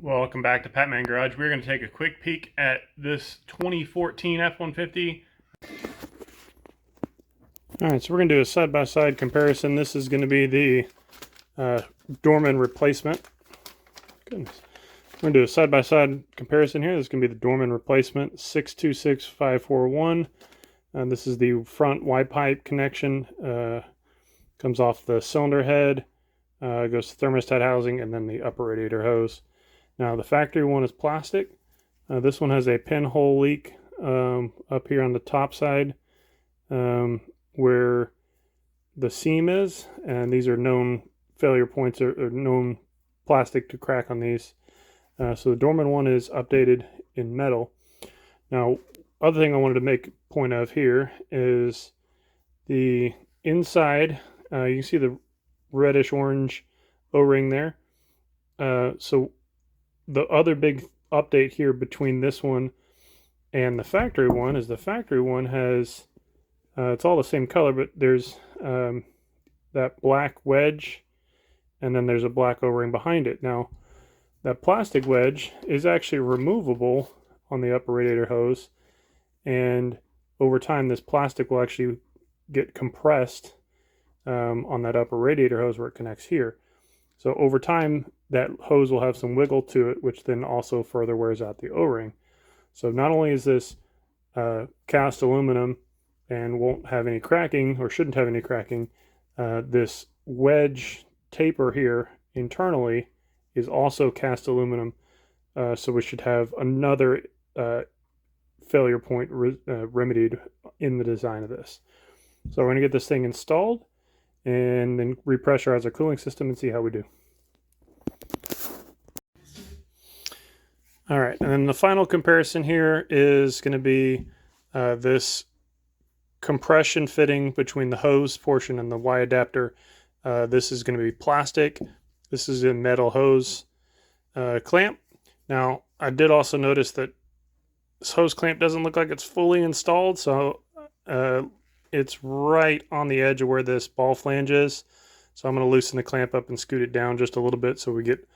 Welcome back to Patman Garage. We're going to take a quick peek at this 2014 F-150. Alright, so we're going to do a side-by-side comparison. This is going to be the Dorman replacement. Goodness. We're going to do a side-by-side comparison here. This is going to be the Dorman replacement 626541. This is the front Y-pipe connection. Comes off the cylinder head, goes to thermostat housing, and then the upper radiator hose. Now the factory one is plastic. This one has a pinhole leak up here on the top side where the seam is, and these are known failure points or known plastic to crack on these. So the Dorman one is updated in metal. Now, other thing I wanted to make point of here is the inside. You can see the reddish orange O-ring there. So the other big update here between this one and the factory one is the factory one has, it's all the same color, but there's that black wedge, and then there's a black O-ring behind it. Now, that plastic wedge is actually removable on the upper radiator hose, and over time this plastic will actually get compressed on that upper radiator hose where it connects here. So over time, that hose will have some wiggle to it, which then also further wears out the O-ring. So not only is this cast aluminum and won't have any cracking, or shouldn't have any cracking, this wedge taper here internally is also cast aluminum. So we should have another failure point remedied in the design of this. So we're going to get this thing installed and then repressurize our cooling system and see how we do. All right, and then the final comparison here is going to be this compression fitting between the hose portion and the Y adapter. This is going to be plastic. This is a metal hose clamp. Now, I did also notice that this hose clamp doesn't look like it's fully installed, so it's right on the edge of where this ball flange is. So I'm going to loosen the clamp up and scoot it down just a little bit so we get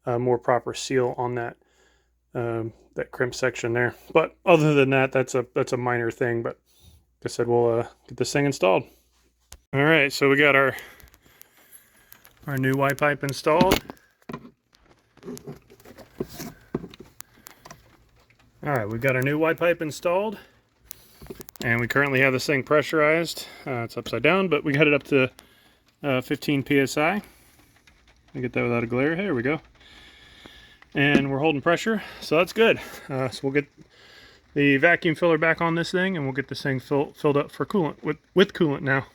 a more proper seal on that that crimp section there. But other than that, that's a minor thing. But like I said, we'll get this thing installed. All right, so we got our new Y pipe installed. All right, we've got our new Y pipe installed, and we currently have this thing pressurized. It's upside down, but we got it up to 15 psi. Let me get that without a glare. Here we go. And we're holding pressure, so that's good. So we'll get the vacuum filler back on this thing, and we'll get this thing filled up for coolant with coolant now.